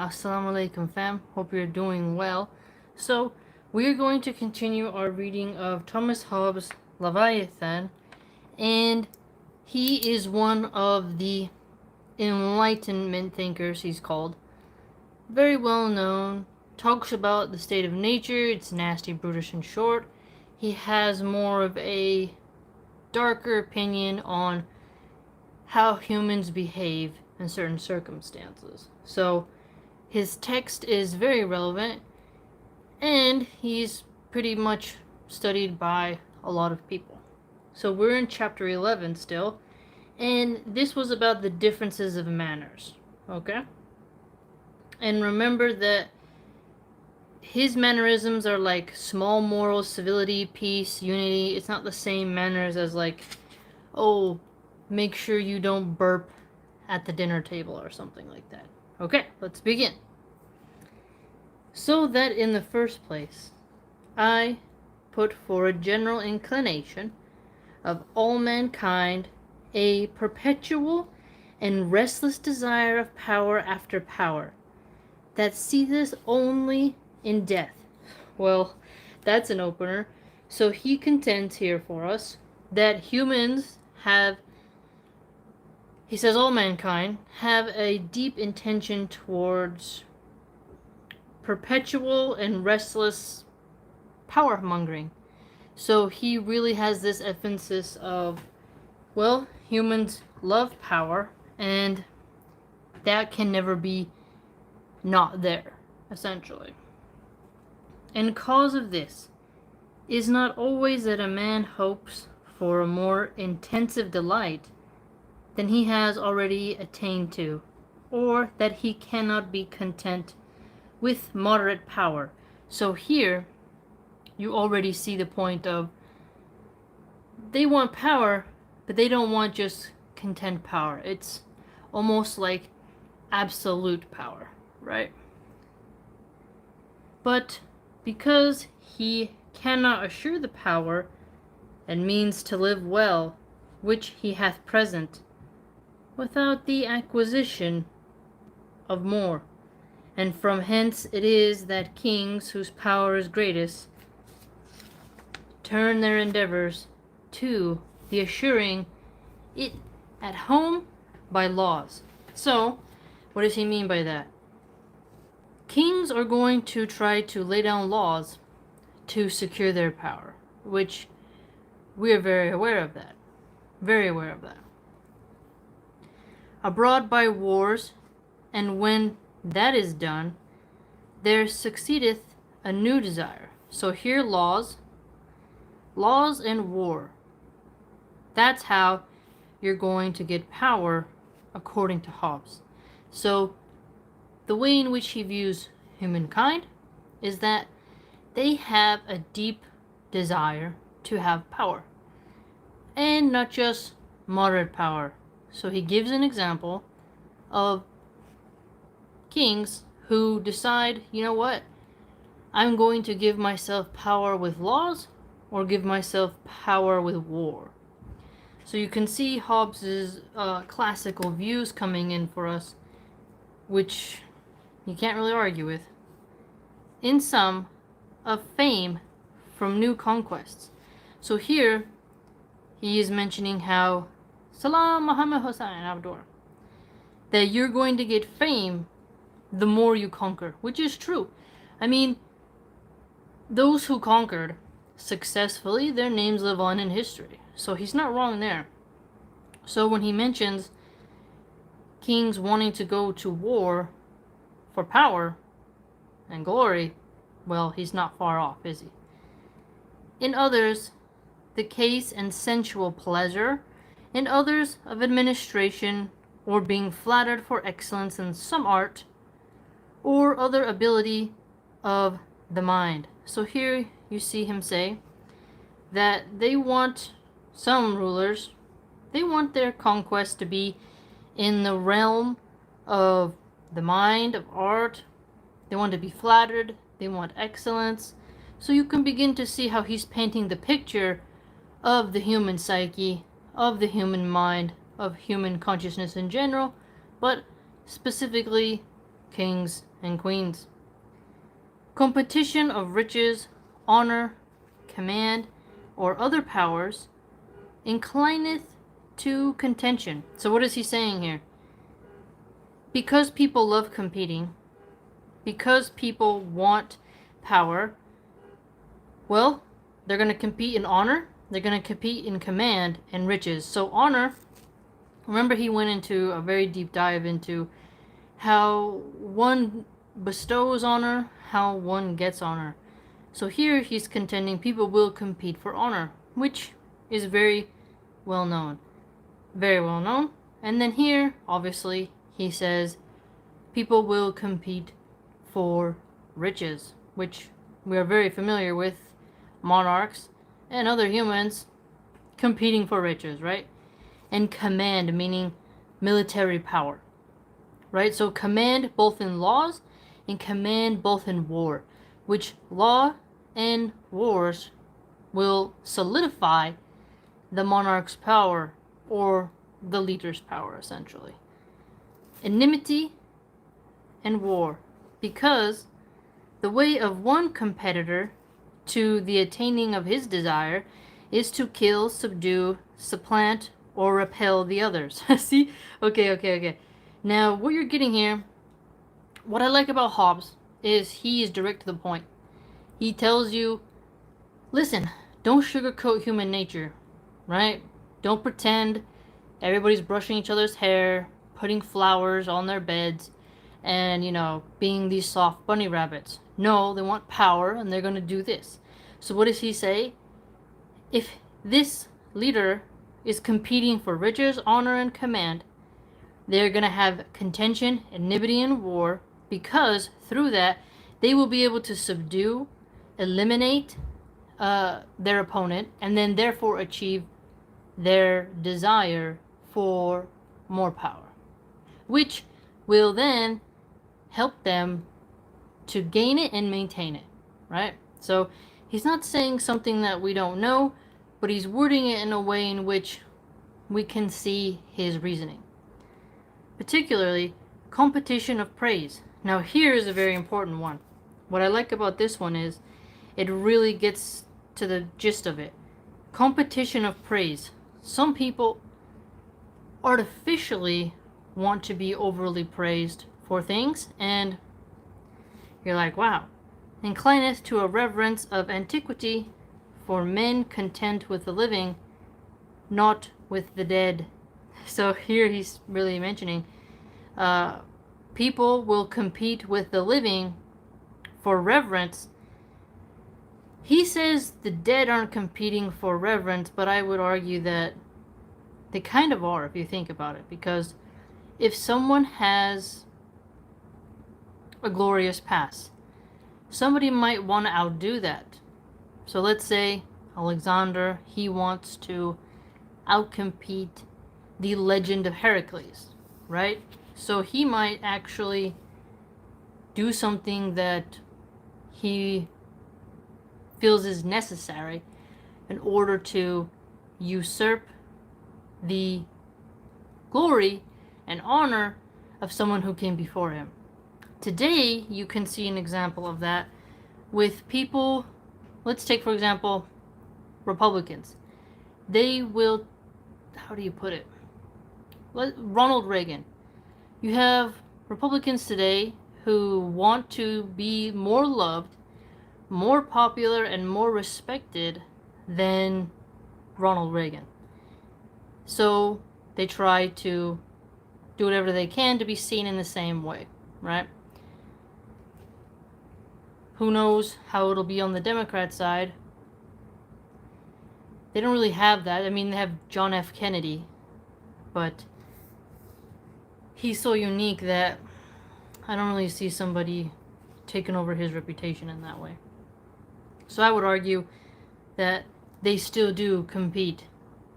Assalamu alaikum fam, hope you're doing well. So, we're going to continue our reading of Thomas Hobbes' Leviathan, and he is one of the Enlightenment thinkers, he's called. Very well known, talks about the state of nature, it's nasty, brutish, and short. He has more of a darker opinion on how humans behave in certain circumstances. So, his text is very relevant, and he's pretty much studied by a lot of people. So we're in chapter 11 still, and this was about the differences of manners, okay? And remember that his mannerisms are like small morals, civility, peace, unity. It's not the same manners as like, oh, make sure you don't burp at the dinner table or something like that. Okay, let's begin. So that in the first place, I put for a general inclination of all mankind a perpetual and restless desire of power after power, that seetheth only in death. Well, that's an opener. So he contends here for us that humans have, he says all mankind, have a deep intention towards perpetual and restless power mongering. So he really has this emphasis of, well, humans love power, and that can never be not there, essentially. And cause of this is not always that a man hopes for a more intensive delight than he has already attained to, or that he cannot be content with moderate power. So here, you already see the point of, they want power, but they don't want just content power. It's almost like absolute power, right? But because he cannot assure the power and means to live well, which he hath present, without the acquisition of more, and from hence it is that kings, whose power is greatest, turn their endeavors to the assuring it at home by laws. So, what does he mean by that? Kings are going to try to lay down laws to secure their power, which we're very aware of that. Very aware of that. Abroad by wars, and when that is done, there succeedeth a new desire. So here laws and war. That's how you're going to get power according to Hobbes. So the way in which he views humankind is that they have a deep desire to have power, and not just moderate power. So he gives an example of kings who decide, you know what, I'm going to give myself power with laws or give myself power with war. So you can see Hobbes's classical views coming in for us, which you can't really argue with. In sum, of fame from new conquests. So here he is mentioning how Salam Muhammad Hussein Abdur, that you're going to get fame the more you conquer, which is true. I mean, those who conquered successfully, their names live on in history. So he's not wrong there. So when he mentions kings wanting to go to war for power and glory, well, he's not far off, is he? In others, the case and sensual pleasure. In others, of administration, or being flattered for excellence in some art, or other ability of the mind. So here you see him say that they want, some rulers, they want their conquest to be in the realm of the mind, of art. They want to be flattered. They want excellence. So you can begin to see how he's painting the picture of the human psyche, of the human mind, of human consciousness in general, but specifically kings and queens. Competition of riches, honor, command, or other powers inclineth to contention. So what is he saying here? Because people love competing, because people want power, well, they're going to compete in honor, they're going to compete in command and riches. So honor, remember he went into a very deep dive into how one bestows honor, how one gets honor. So here he's contending people will compete for honor, which is very well known. Very well known. And then here, obviously, he says people will compete for riches, which we are very familiar with monarchs and other humans competing for riches, right? And command, meaning military power, right? So command both in laws and command both in war, which law and wars will solidify the monarch's power or the leader's power, essentially. Enmity and war, because the way of one competitor to the attaining of his desire is to kill, subdue, supplant, or repel the others. See? Okay. Now, what you're getting here, what I like about Hobbes is he is direct to the point. He tells you, listen, don't sugarcoat human nature, right? Don't pretend everybody's brushing each other's hair, putting flowers on their beds, and, being these soft bunny rabbits. No, they want power, and they're going to do this. So what does he say? If this leader is competing for riches, honor, and command, they're going to have contention, enmity, and war, because through that, they will be able to subdue, eliminate their opponent, and then therefore achieve their desire for more power, which will then help them to gain it and maintain it, right? So he's not saying something that we don't know, but he's wording it in a way in which we can see his reasoning. Particularly, competition of praise. Now here is a very important one. What I like about this one is it really gets to the gist of it. Competition of praise. Some people artificially want to be overly praised for things, and you're like, wow. Inclineth to a reverence of antiquity, for men content with the living, not with the dead. So here he's really mentioning people will compete with the living for reverence. He says the dead aren't competing for reverence, but I would argue that they kind of are if you think about it, because if someone has a glorious past, somebody might want to outdo that. So let's say Alexander, he wants to outcompete the legend of Heracles, right? So he might actually do something that he feels is necessary in order to usurp the glory and honor of someone who came before him. Today, you can see an example of that with people. Let's take, for example, Republicans. They will, how do you put it? Ronald Reagan. You have Republicans today who want to be more loved, more popular, and more respected than Ronald Reagan. So they try to do whatever they can to be seen in the same way, right? Who knows how it'll be on the Democrat side? They don't really have that. I mean, they have John F. Kennedy, but he's so unique that I don't really see somebody taking over his reputation in that way. So I would argue that they still do compete,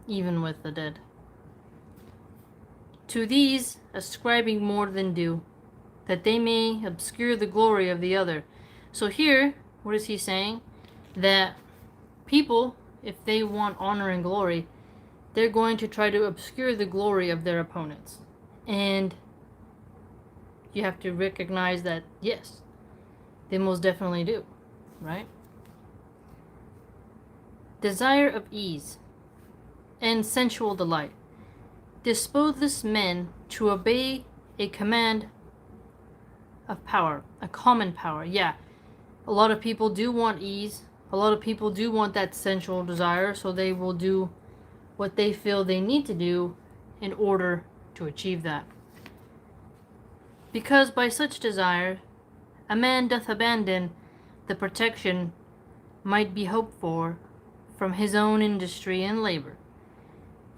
even with the dead. To these ascribing more than due, that they may obscure the glory of the other. So here, what is he saying? That people, if they want honor and glory, they're going to try to obscure the glory of their opponents. And you have to recognize that, yes, they most definitely do, right? Desire of ease and sensual delight disposes men to obey a command of power, a common power. Yeah, a lot of people do want ease. A lot of people do want that sensual desire, so they will do what they feel they need to do in order to achieve that. Because by such desire, a man doth abandon the protection might be hoped for from his own industry and labor.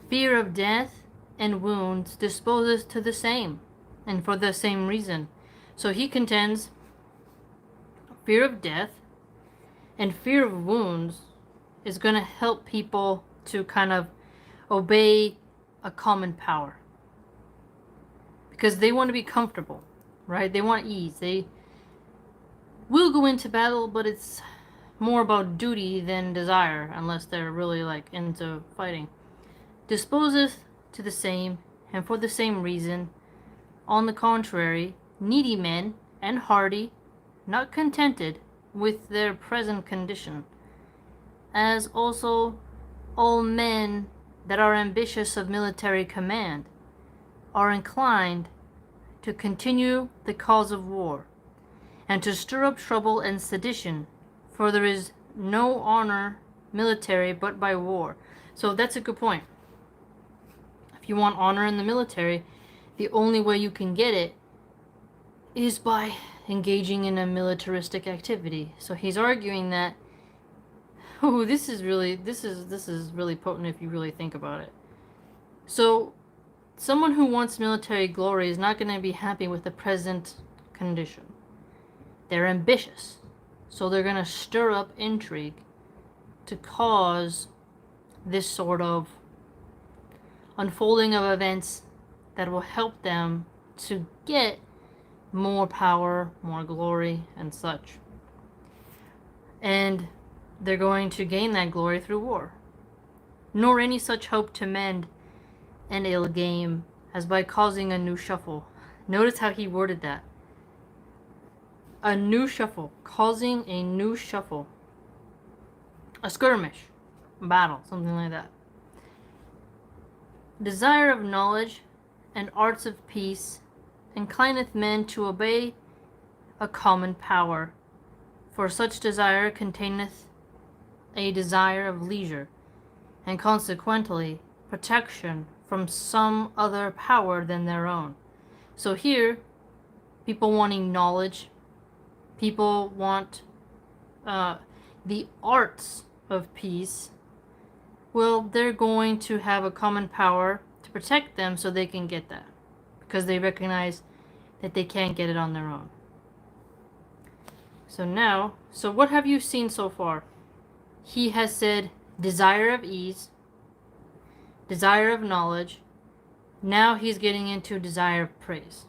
Fear of death and wounds disposes to the same, and for the same reason. So he contends fear of death and fear of wounds is going to help people to kind of obey a common power. Because they want to be comfortable, right? They want ease. They will go into battle, but it's more about duty than desire, unless they're really like into fighting. Disposeth to the same, and for the same reason. On the contrary, needy men and hardy, not contented with their present condition, as also all men that are ambitious of military command, are inclined to continue the cause of war, and to stir up trouble and sedition, for there is no honor military but by war. So that's a good point. If you want honor in the military, the only way you can get it is by engaging in a militaristic activity. So he's arguing that, oh, this is really potent if you really think about it. So someone who wants military glory is not going to be happy with the present condition. They're ambitious, so they're going to stir up intrigue to cause this sort of unfolding of events that will help them to get more power, more glory, and such. And they're going to gain that glory through war. Nor any such hope to mend an ill game as by causing a new shuffle. Notice how he worded that. A new shuffle. Causing a new shuffle. A skirmish. Battle. Something like that. Desire of knowledge and arts of peace inclineth men to obey a common power, for such desire containeth a desire of leisure, and consequently protection from some other power than their own. So here, people wanting knowledge, people want the arts of peace. Well, they're going to have a common power to protect them so they can get that, because they recognize that they can't get it on their own. So what have you seen so far? He has said desire of ease, desire of knowledge. Now he's getting into desire of praise.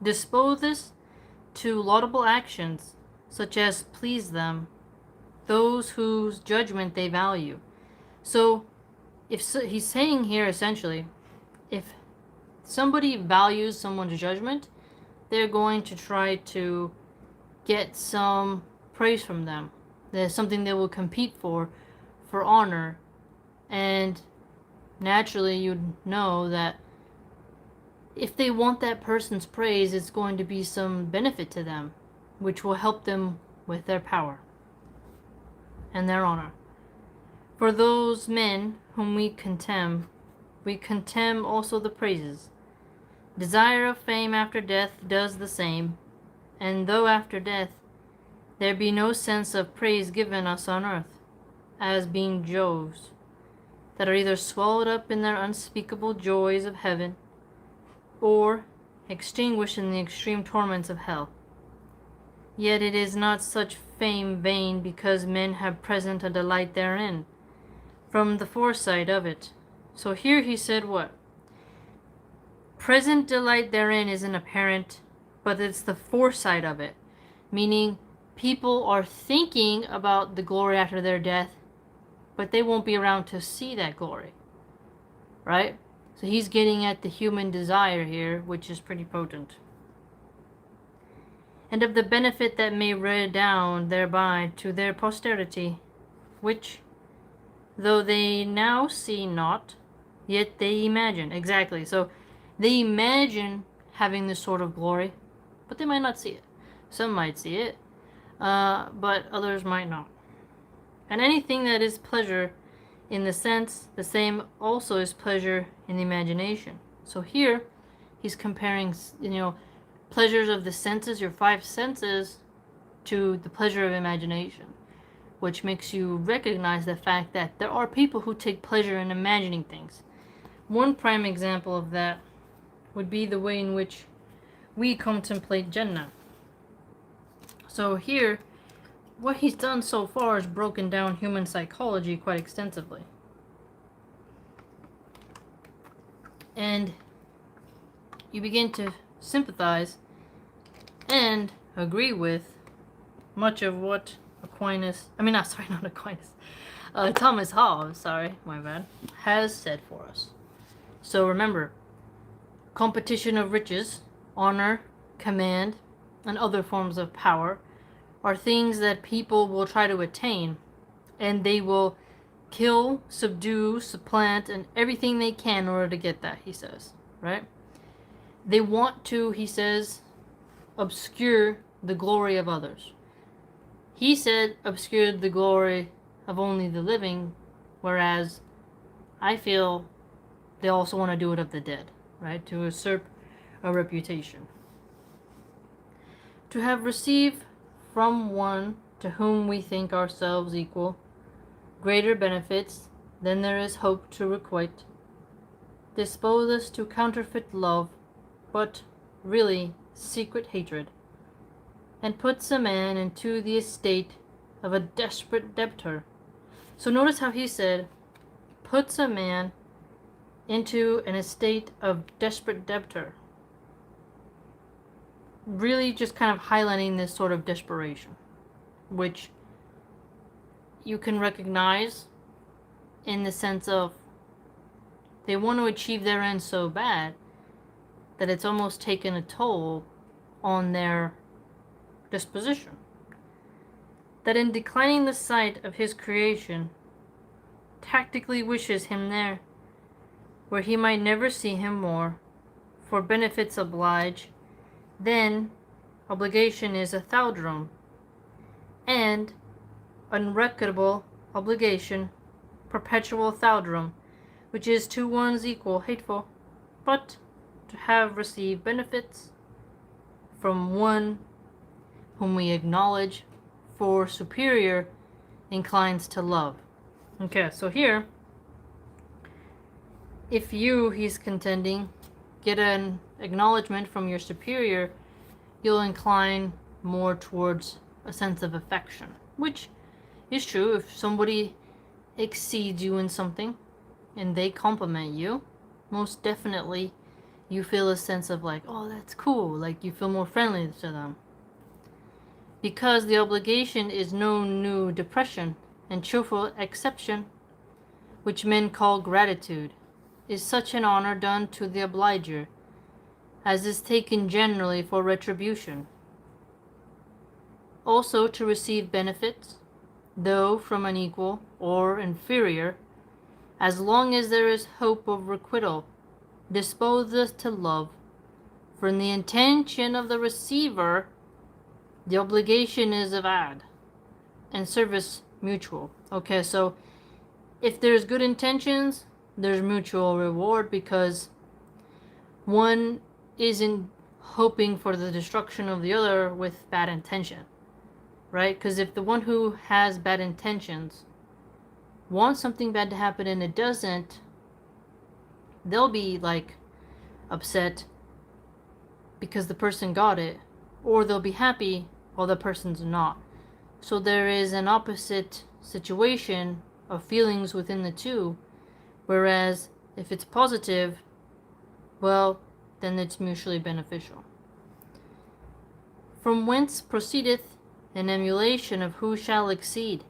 Disposes to laudable actions, such as please them, those whose judgment they value. So he's saying here essentially, if somebody values someone's judgment, they're going to try to get some praise from them. There's something they will compete for honor. And naturally you'd know that if they want that person's praise, it's going to be some benefit to them, which will help them with their power and their honor. For those men whom we contemn also the praises. Desire of fame after death does the same, and though after death there be no sense of praise given us on earth, as being Jove's, that are either swallowed up in their unspeakable joys of heaven, or extinguished in the extreme torments of hell. Yet it is not such fame vain, because men have present a delight therein, from the foresight of it. So here he said what? Present delight therein isn't apparent, but it's the foresight of it. Meaning, people are thinking about the glory after their death, but they won't be around to see that glory. Right? So he's getting at the human desire here, which is pretty potent. and of the benefit that may redound thereby to their posterity, which, though they now see not, yet they imagine. Exactly. So they imagine having this sort of glory, but they might not see it. Some might see it, but others might not. And anything that is pleasure in the sense, the same also is pleasure in the imagination. So here, he's comparing, pleasures of the senses, your five senses, to the pleasure of imagination, which makes you recognize the fact that there are people who take pleasure in imagining things. One prime example of that would be the way in which we contemplate Jannah. So here, what he's done so far is broken down human psychology quite extensively. And you begin to sympathize and agree with much of what Thomas Hobbes, has said for us. So remember, competition of riches, honor, command, and other forms of power are things that people will try to attain, and they will kill, subdue, supplant, and everything they can in order to get that, he says, right? They want to, he says, obscure the glory of others. He said obscure the glory of only the living, whereas I feel they also want to do it of the dead, right? To usurp a reputation. To have received from one to whom we think ourselves equal greater benefits than there is hope to requite, dispose us to counterfeit love, but really secret hatred, and puts a man into the estate of a desperate debtor. So notice how he said, puts a man into an estate of desperate debtor. Really just kind of highlighting this sort of desperation, which you can recognize in the sense of they want to achieve their end so bad that it's almost taken a toll on their disposition. That in declining the sight of his creation, tactically wishes him there, where he might never see him more, for benefits oblige, then obligation is a thaldrum, and unrecordable obligation, perpetual thaldrum, which is to one's equal hateful, but to have received benefits from one whom we acknowledge for superior inclines to love. Okay, so here, if you, he's contending, get an acknowledgement from your superior, you'll incline more towards a sense of affection, which is true. If somebody exceeds you in something and they compliment you, most definitely you feel a sense of like, oh, that's cool, like you feel more friendly to them. Because the obligation is no new depression, and cheerful exception, which men call gratitude, is such an honor done to the obliger, as is taken generally for retribution. Also to receive benefits, though from an equal or inferior, as long as there is hope of requital, disposes to love, for in the intention of the receiver, the obligation is of ad, and service mutual. Okay, so if there's good intentions, there's mutual reward, because one isn't hoping for the destruction of the other with bad intention, right? Because if the one who has bad intentions wants something bad to happen and it doesn't, they'll be like upset because the person got it, or they'll be happy while the person's not. So there is an opposite situation of feelings within the two, whereas if it's positive, well, then it's mutually beneficial. From whence proceedeth an emulation of who shall exceed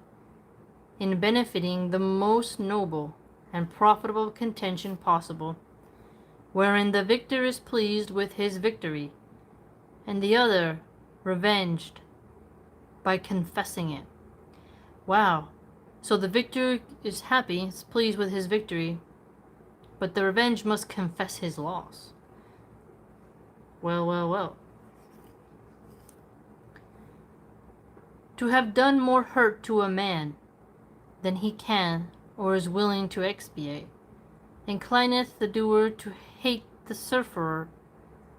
in benefiting the most noble and profitable contention possible, wherein the victor is pleased with his victory, and the other revenged by confessing it. Wow. So the victor is happy, is pleased with his victory, but the revenge must confess his loss. Well, well, well. To have done more hurt to a man than he can or is willing to expiate, inclineth the doer to hate the sufferer,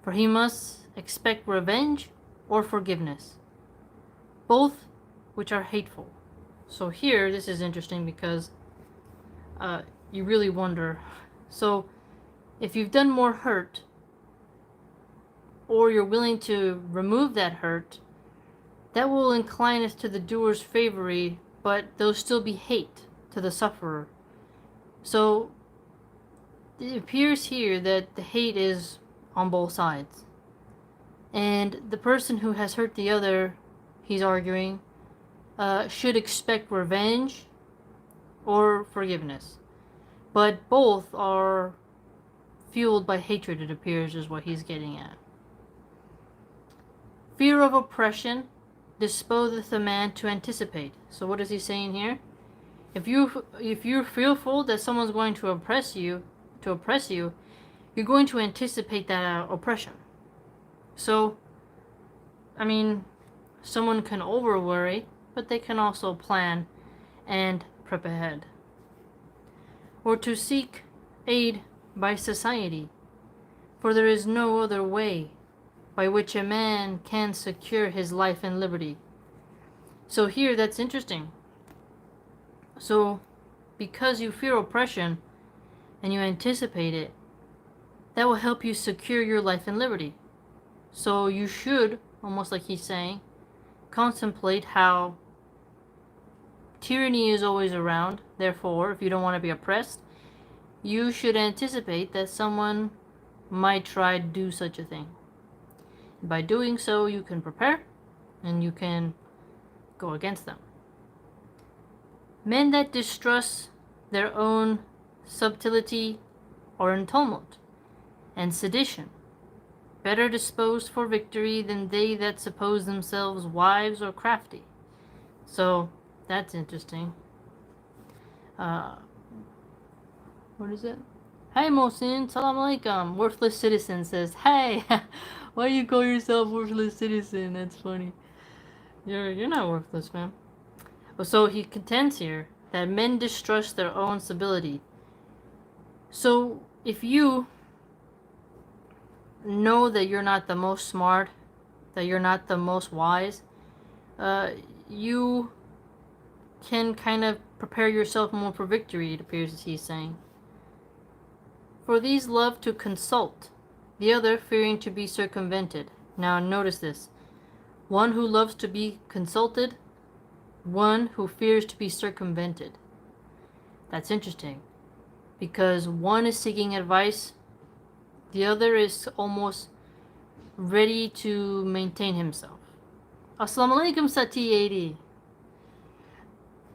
for he must expect revenge or forgiveness, both which are hateful. So here, this is interesting because you really wonder. So if you've done more hurt, or you're willing to remove that hurt, that will incline us to the doer's favor, but there'll still be hate to the sufferer. So it appears here that the hate is on both sides. And the person who has hurt the other, he's arguing, should expect revenge or forgiveness. But both are fueled by hatred, it appears, is what he's getting at. Fear of oppression disposeth a man to anticipate. So what is he saying here? If you're fearful that someone's going to oppress you, you're going to anticipate that oppression. So, I mean, someone can over worry, but they can also plan and prep ahead. Or to seek aid by society, for there is no other way by which a man can secure his life and liberty. So here, that's interesting. So, because you fear oppression and you anticipate it, that will help you secure your life and liberty. So you should, almost like he's saying, contemplate how tyranny is always around. Therefore, if you don't want to be oppressed, you should anticipate that someone might try to do such a thing. By doing so, you can prepare and you can go against them. Men that distrust their own subtlety are in tumult and sedition, better disposed for victory than they that suppose themselves wise or crafty. So that's interesting. What is it? Hey Mohsin, salam alaikum. Worthless citizen says, hey, why you call yourself worthless citizen? That's funny. You're not worthless, man. So he contends here that men distrust their own stability. So if you know that you're not the most smart, that you're not the most wise, you can kind of prepare yourself more for victory, it appears as he's saying. For these love to consult, the other fearing to be circumvented. Now notice this. One who loves to be consulted, one who fears to be circumvented. That's interesting, because one is seeking advice, the other is almost ready to maintain himself. Assalamu alaikum Sati80.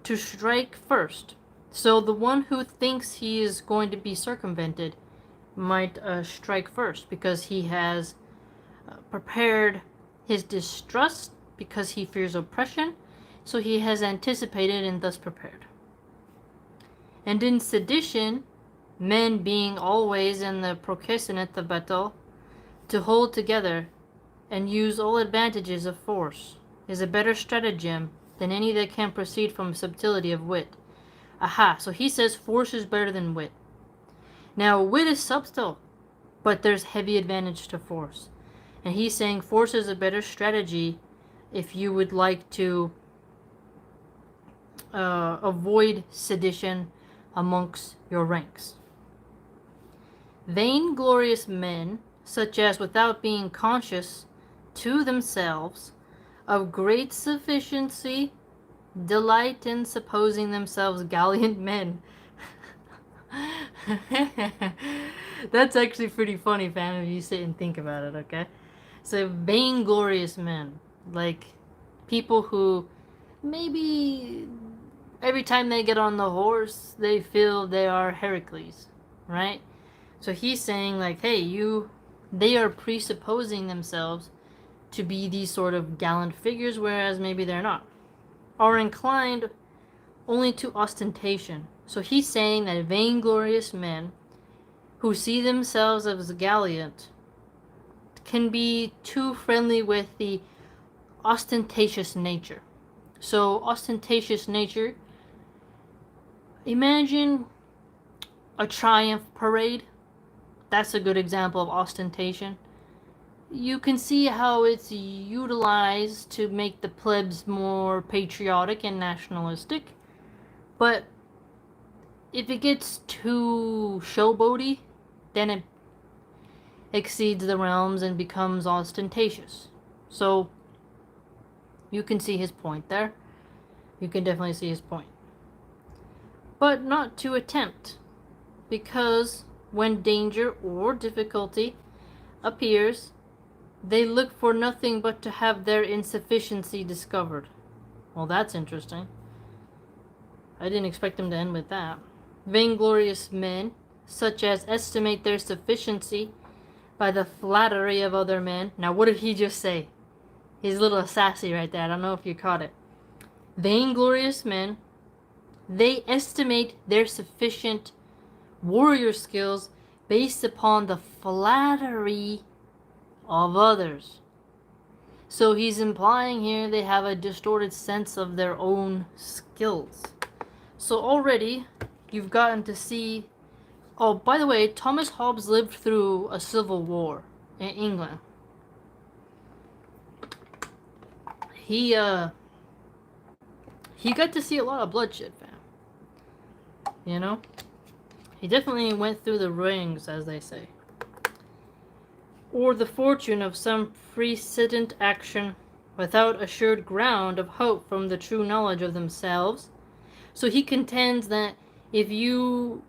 To strike first. So the one who thinks he is going to be circumvented might strike first because he has prepared his distrust because he fears oppression, so he has anticipated and thus prepared. And in sedition, men being always in the procrastinate the battle, to hold together and use all advantages of force is a better stratagem than any that can proceed from subtlety of wit. Aha, so he says force is better than wit. Now, wit is subtle, but there's heavy advantage to force. And he's saying force is a better strategy if you would like to avoid sedition amongst your ranks. Vainglorious men, such as without being conscious to themselves of great sufficiency, delight in supposing themselves gallant men. That's actually pretty funny, fam, if you sit and think about it, okay? So vainglorious men, like people who maybe every time they get on the horse, they feel they are Heracles, right? So he's saying like, hey, they are presupposing themselves to be these sort of gallant figures, whereas maybe they're not, are inclined only to ostentation. So he's saying that vainglorious men who see themselves as gallant can be too friendly with the ostentatious nature. So ostentatious nature, imagine a triumph parade. That's a good example of ostentation. You can see how it's utilized to make the plebs more patriotic and nationalistic. But if it gets too showboaty, then it exceeds the realms and becomes ostentatious. So you can see his point there. You can definitely see his point. But not to attempt, because when danger or difficulty appears, they look for nothing but to have their insufficiency discovered. Well, that's interesting. I didn't expect him to end with that. Vainglorious men, such as estimate their sufficiency by the flattery of other men. Now, what did he just say? He's a little sassy right there. I don't know if you caught it. Vainglorious men, they estimate their sufficient warrior skills based upon the flattery of others. So he's implying here they have a distorted sense of their own skills. So already you've gotten to see. Oh, by the way, Thomas Hobbes lived through a civil war in England. He got to see a lot of bloodshed, fam. You know? He definitely went through the rings, as they say. Or the fortune of some precedent action without assured ground of hope from the true knowledge of themselves. So he contends that if you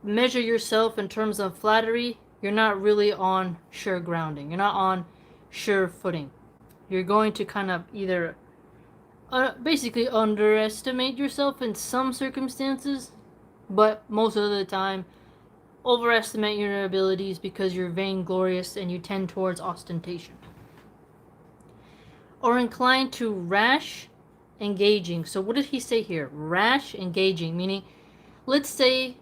measure yourself in terms of flattery, you're not really on sure grounding. You're not on sure footing. You're going to kind of either basically underestimate yourself in some circumstances, but most of the time overestimate your abilities because you're vainglorious and you tend towards ostentation. Or inclined to rash engaging. So what did he say here? Rash engaging, meaning, let's say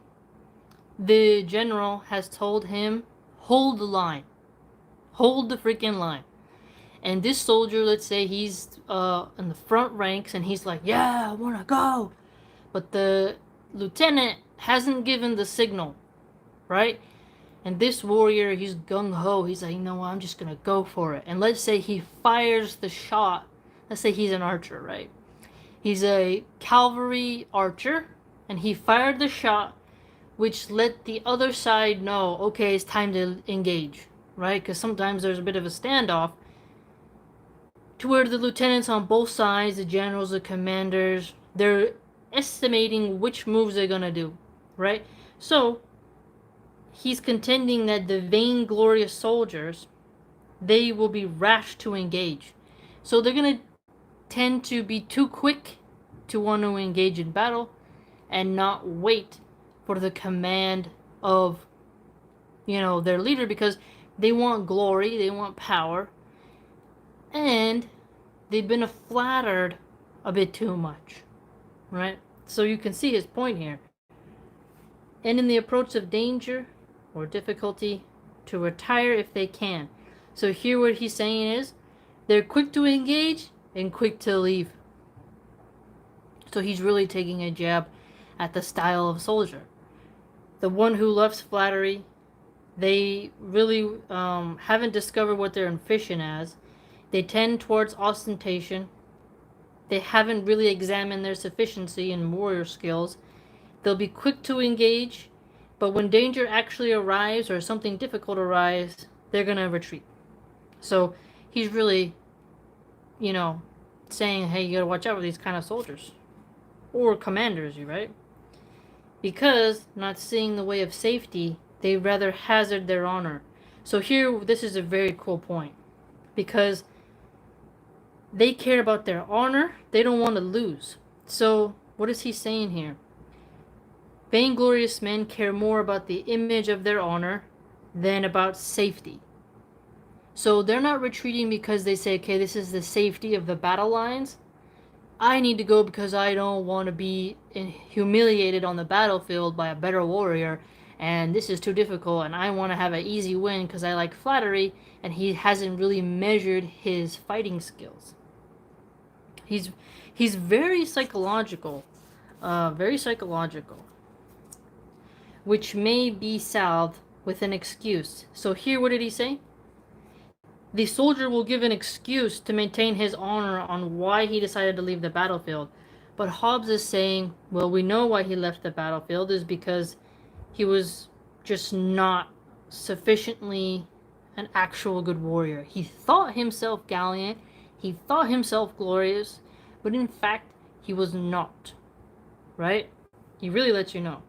the general has told him, hold the line. Hold the freaking line. And this soldier, let's say he's in the front ranks and he's like, yeah, I want to go. But the lieutenant hasn't given the signal, right? And this warrior, he's gung-ho. He's like, you know what, I'm just going to go for it. And let's say he fires the shot. Let's say he's an archer, right? He's a cavalry archer. And he fired the shot, which let the other side know, okay, it's time to engage, right? Because sometimes there's a bit of a standoff to where the lieutenants on both sides, the generals, the commanders, they're estimating which moves they're going to do, right? So he's contending that the vainglorious soldiers, they will be rash to engage. So they're going to tend to be too quick to want to engage in battle and not wait for the command of, their leader, because they want glory, they want power, and they've been flattered a bit too much, right? So you can see his point here. And in the approach of danger or difficulty, to retire if they can. So here what he's saying is, they're quick to engage and quick to leave. So he's really taking a jab at the style of soldier. The one who loves flattery, they really haven't discovered what they're efficient as. They tend towards ostentation. They haven't really examined their sufficiency in warrior skills. They'll be quick to engage, but when danger actually arrives or something difficult arrives, they're going to retreat. So he's really, saying, hey, you got to watch out for these kind of soldiers. Or commanders, right? Because, not seeing the way of safety, they rather hazard their honor. So here, this is a very cool point. Because they care about their honor. They don't want to lose. So, what is he saying here? Vainglorious men care more about the image of their honor than about safety. So they're not retreating because they say, okay, this is the safety of the battle lines. I need to go because I don't want to be humiliated on the battlefield by a better warrior, and this is too difficult, and I want to have an easy win because I like flattery, and he hasn't really measured his fighting skills. He's very psychological, very psychological, which may be salved with an excuse. So here, what did he say? The soldier will give an excuse to maintain his honor on why he decided to leave the battlefield. But Hobbes is saying, well, we know why he left the battlefield is because he was just not sufficiently an actual good warrior. He thought himself gallant, he thought himself glorious, but in fact, he was not. Right? He really lets you know.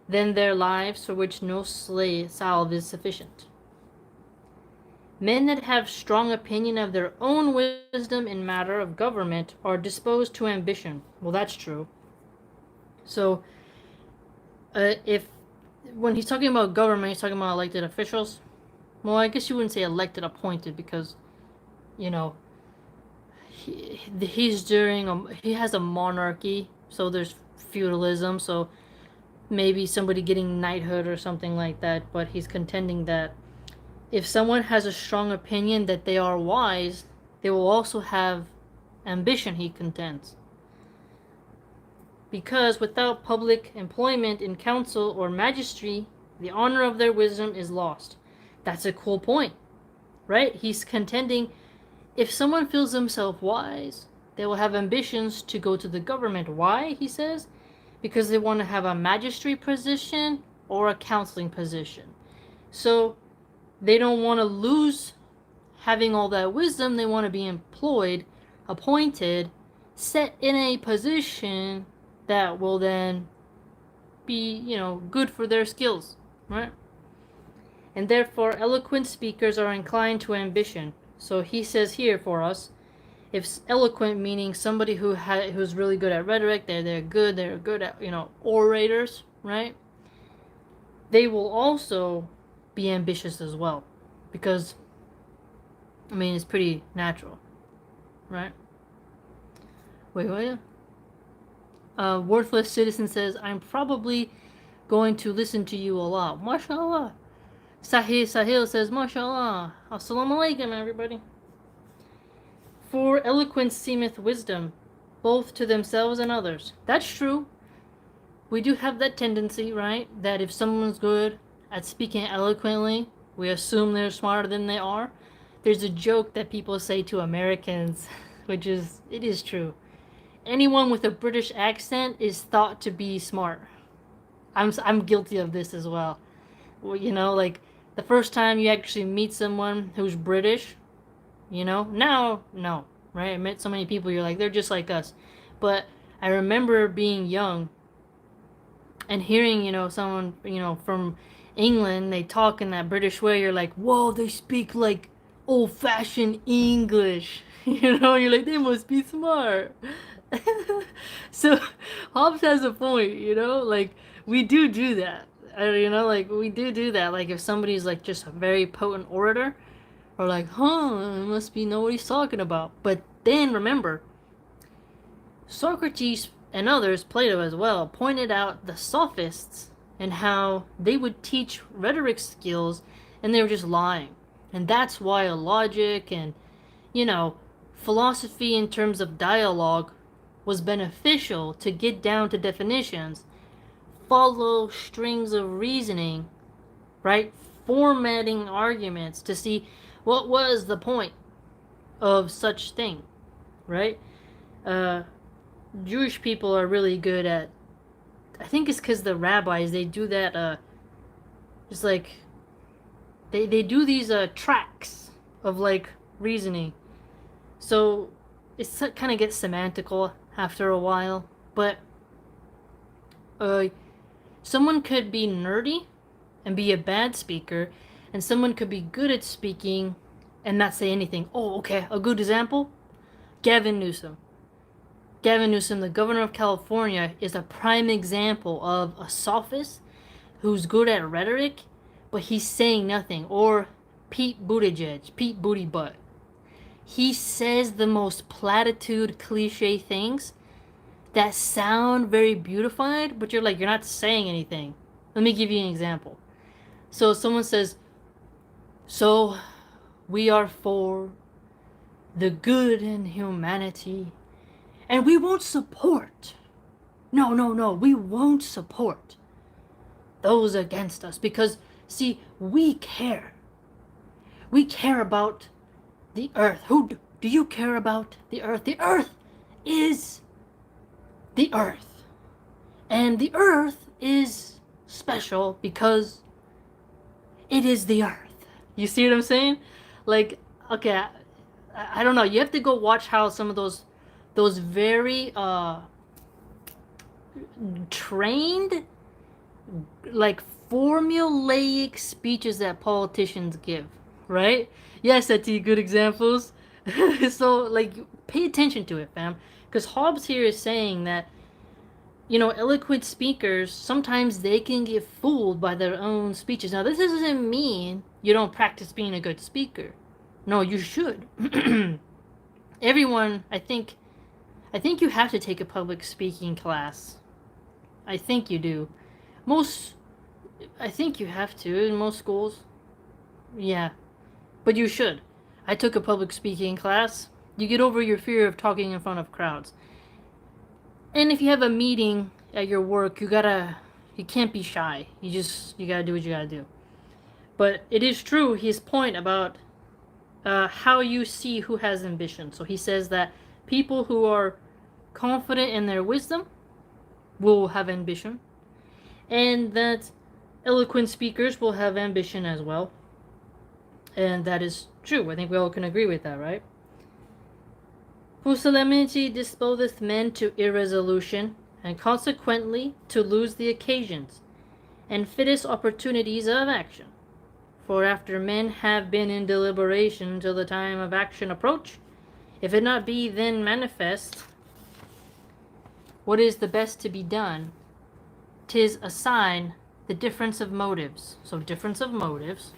Then their lives for which no salve is sufficient. Men that have strong opinion of their own wisdom in matter of government are disposed to ambition. Well, that's true. So, if when he's talking about government, he's talking about elected officials. Well, I guess you wouldn't say elected, appointed, because, you know, he's he has a monarchy, so there's feudalism. So maybe somebody getting knighthood or something like that. But he's contending that if someone has a strong opinion that they are wise, they will also have ambition, he contends. Because without public employment in council or magistracy, the honor of their wisdom is lost. That's a cool point, right? He's contending if someone feels themselves wise, they will have ambitions to go to the government. Why, he says? Because they want to have a magistrate position or a counseling position. So they don't want to lose having all that wisdom. They want to be employed, appointed, set in a position that will then be, good for their skills, right? And therefore, eloquent speakers are inclined to ambition. So he says here for us, if eloquent meaning somebody who's really good at rhetoric, they're good at, orators, right? They will also be ambitious as well, because it's pretty natural, right? Wait. Worthless citizen says, I'm probably going to listen to you a lot. MashaAllah. Sahil says, MashaAllah. Assalamu alaikum, everybody. For eloquence seemeth wisdom, both to themselves and others. That's true. We do have that tendency, right? That if someone's good at speaking eloquently, we assume they're smarter than they are. There's a joke that people say to Americans, it is true. Anyone with a British accent is thought to be smart. I'm guilty of this as well. Well, like the first time you actually meet someone who's British, now, no, right? I met so many people, you're like, they're just like us. But I remember being young and hearing, someone, from England, they talk in that British way. You're like, whoa, they speak like old-fashioned English. You're like, they must be smart. So Hobbes has a point, like we do that. Like we do that. Like if somebody's like just a very potent orator, or like, it must be know what he's talking about. But then remember, Socrates and others, Plato as well, pointed out the sophists and how they would teach rhetoric skills and they were just lying. And that's why logic and, philosophy in terms of dialogue was beneficial to get down to definitions, follow strings of reasoning, right? Formatting arguments to see what was the point of such thing, right? Jewish people are really good at, I think it's because the rabbis, they do that, just like, they do these tracks of like reasoning. So it kind of gets semantical after a while, but someone could be nerdy and be a bad speaker, and someone could be good at speaking and not say anything. Oh, okay, a good example? Gavin Newsom. Gavin Newsom, the governor of California, is a prime example of a sophist who's good at rhetoric, but he's saying nothing. Or Pete Buttigieg, Pete Booty Butt. He says the most platitude cliche things that sound very beautified, but you're not saying anything. Let me give you an example. So someone says, so we are for the good in humanity, and we won't support. No, we won't support those against us because, see, we care. We care about the earth. Who do you care about the earth? The earth is the earth. And the earth is special because it is the earth. You see what I'm saying? Like, okay, I don't know. You have to go watch how some of those very trained, like, formulaic speeches that politicians give, right? Yes, Eti, good examples. So, like, pay attention to it, fam. Because Hobbes here is saying that, eloquent speakers, sometimes they can get fooled by their own speeches. Now, this doesn't mean you don't practice being a good speaker. No, you should. Everyone, I think you have to take a public speaking class. I think you do. I think you have to in most schools. Yeah. But you should. I took a public speaking class. You get over your fear of talking in front of crowds. And if you have a meeting at your work, you can't be shy. You gotta do what you gotta do. But it is true, his point about how you see who has ambition. So he says that people who are confident in their wisdom will have ambition, and that eloquent speakers will have ambition as well. And that is true. I think we all can agree with that, right? Pusillanimity disposeth men to irresolution, and consequently to lose the occasions and fittest opportunities of action. For after men have been in deliberation till the time of action approach, if it not be then manifest what is the best to be done, 'tis a sign the difference of motives. So difference of motives.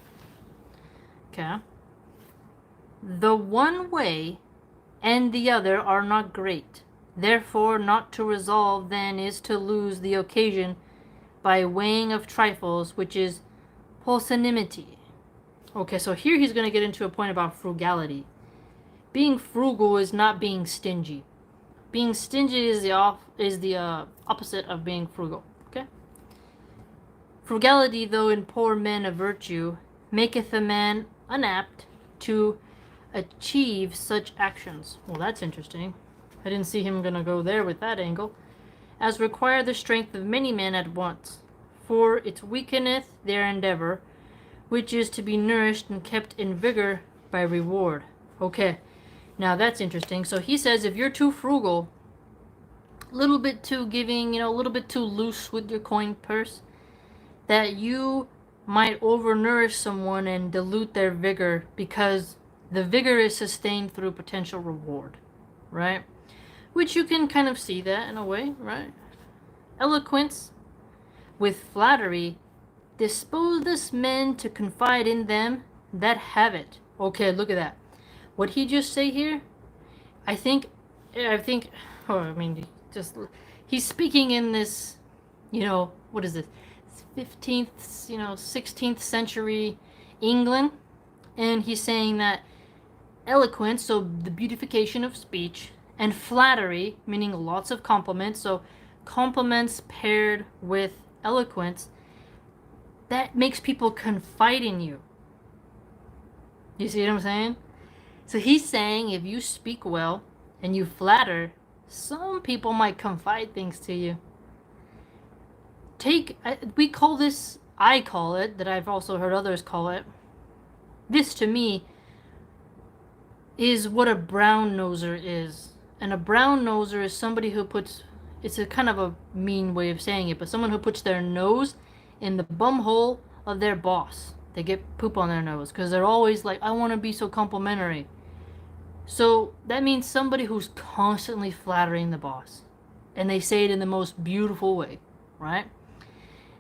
Okay. The one way and the other are not great. Therefore not to resolve then is to lose the occasion by weighing of trifles, which is pusillanimity. Okay, so here he's going to get into a point about frugality. Being frugal is not being stingy. Being stingy is the opposite of being frugal. Okay. Frugality, though in poor men a virtue, maketh a man unapt to achieve such actions. Well, that's interesting. I didn't see him gonna go there with that angle. As require the strength of many men at once, for it weakeneth their endeavor, which is to be nourished and kept in vigor by reward. Okay, now that's interesting. So he says if you're too frugal, a little bit too giving, a little bit too loose with your coin purse, that you might overnourish someone and dilute their vigor, because the vigor is sustained through potential reward, right? Which you can kind of see that in a way, right? Eloquence with flattery disposeth men to confide in them that have it. Okay, look at that. What he just say here, I think, he's speaking in this, what is this? 15th, 16th century England, and he's saying that eloquence, so the beautification of speech, and flattery, meaning lots of compliments, so compliments paired with eloquence, that makes people confide in you. You see what I'm saying? So he's saying if you speak well and you flatter, some people might confide things to you. We call this, I call it, that I've also heard others call it, this to me is what a brown noser is. And a brown noser is somebody who it's a kind of a mean way of saying it, but someone who puts their nose in the bum hole of their boss. They get poop on their nose because they're always like, I want to be so complimentary. So that means somebody who's constantly flattering the boss. And they say it in the most beautiful way, right?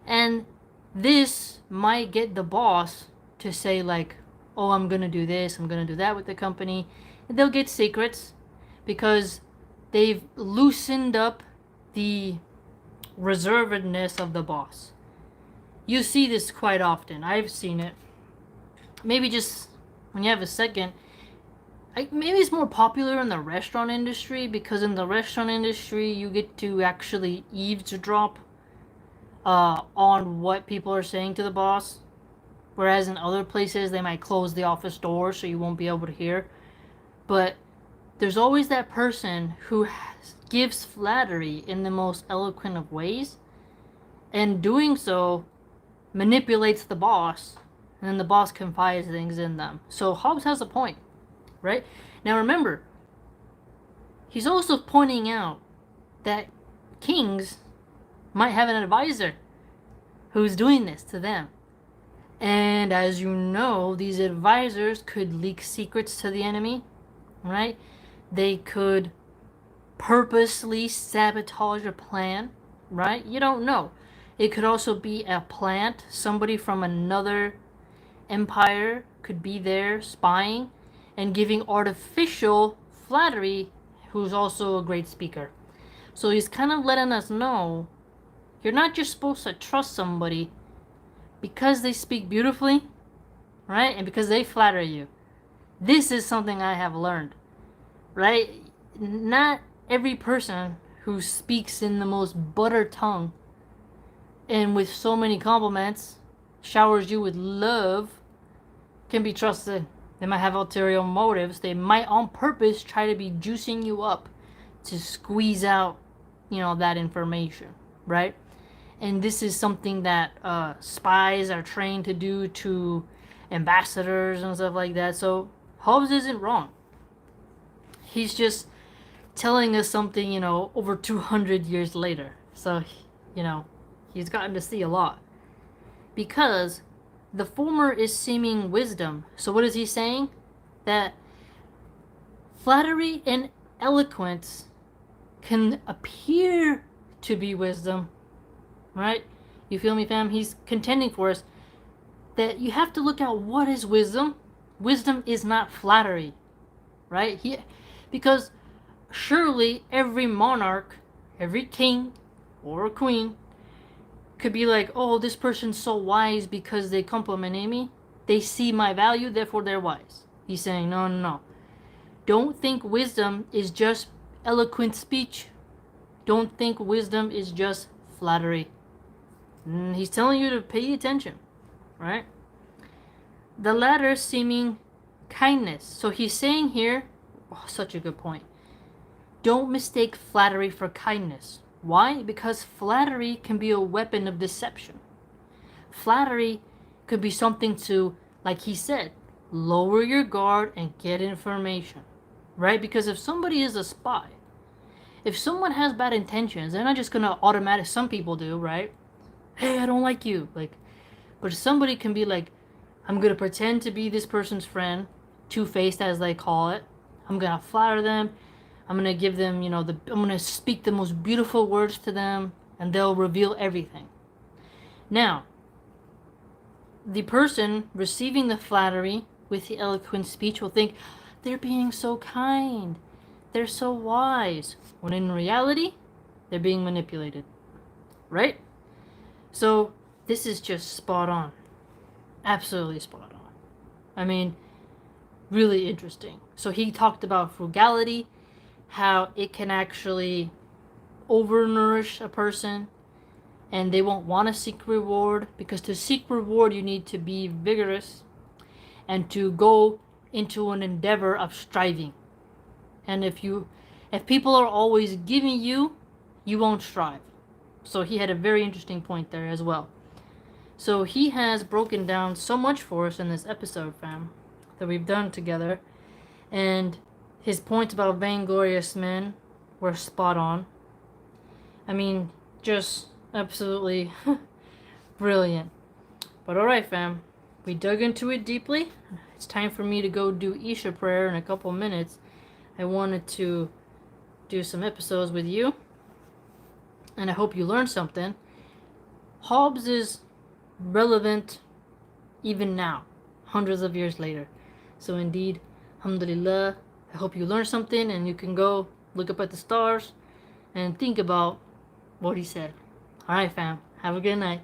And this might get the boss to say, like, oh, I'm going to do this, I'm going to do that with the company. And they'll get secrets because they've loosened up the reservedness of the boss. You see this quite often. I've seen it. Maybe just when you have a second, maybe it's more popular in the restaurant industry, because in the restaurant industry you get to actually eavesdrop on what people are saying to the boss, whereas in other places they might close the office door so you won't be able to hear. But there's always that person who gives flattery in the most eloquent of ways, and doing so manipulates the boss, and then the boss confides things in them. So Hobbes has a point, right? Now remember, he's also pointing out that kings might have an advisor who's doing this to them. And as you know, these advisors could leak secrets to the enemy, right? They could purposely sabotage a plan, right? You don't know. It could also be a plant. Somebody from another empire could be there spying and giving artificial flattery, who's also a great speaker. So he's kind of letting us know you're not just supposed to trust somebody because they speak beautifully, right? And because they flatter you. This is something I have learned, right? Not every person who speaks in the most butter tongue and with so many compliments, showers you with love, can be trusted. They might have ulterior motives. They might on purpose try to be juicing you up to squeeze out, that information, right? And this is something that spies are trained to do to ambassadors and stuff like that. So Hobbes isn't wrong. He's just telling us something, over 200 years later. So, he's gotten to see a lot. Because the former is seeming wisdom. So what is he saying? That flattery and eloquence can appear to be wisdom, right? You feel me, fam? He's contending for us that you have to look at what is wisdom. Wisdom is not flattery, right? Because surely every monarch, every king or queen could be like, oh, this person's so wise because they compliment me. They see my value, therefore they're wise. He's saying, no. Don't think wisdom is just eloquent speech. Don't think wisdom is just flattery. He's telling you to pay attention, right? The latter seeming kindness. So he's saying here, such a good point. Don't mistake flattery for kindness. Why? Because flattery can be a weapon of deception. Flattery could be something to, like he said, lower your guard and get information, right? Because if somebody is a spy, if someone has bad intentions, they're not just gonna automatically, some people do, right? Hey, I don't like you. But somebody can be like, I'm gonna pretend to be this person's friend, two-faced as they call it. I'm gonna flatter them. I'm going to give them, I'm going to speak the most beautiful words to them, and they'll reveal everything. Now, the person receiving the flattery with the eloquent speech will think, they're being so kind. They're so wise. When in reality, they're being manipulated. Right? So, this is just spot on. Absolutely spot on. I mean, really interesting. So he talked about frugality, how it can actually overnourish a person and they won't want to seek reward, because to seek reward you need to be vigorous and to go into an endeavor of striving. And if people are always giving you, you won't strive. So he had a very interesting point there as well. So he has broken down so much for us in this episode, fam, that we've done together. And his points about vainglorious men were spot on. I mean, just absolutely brilliant. But alright, fam. We dug into it deeply. It's time for me to go do Isha prayer in a couple minutes. I wanted to do some episodes with you, and I hope you learned something. Hobbes is relevant even now. hundreds of years later. So indeed, alhamdulillah, I hope you learned something and you can go look up at the stars and think about what he said. Alright fam, have a good night.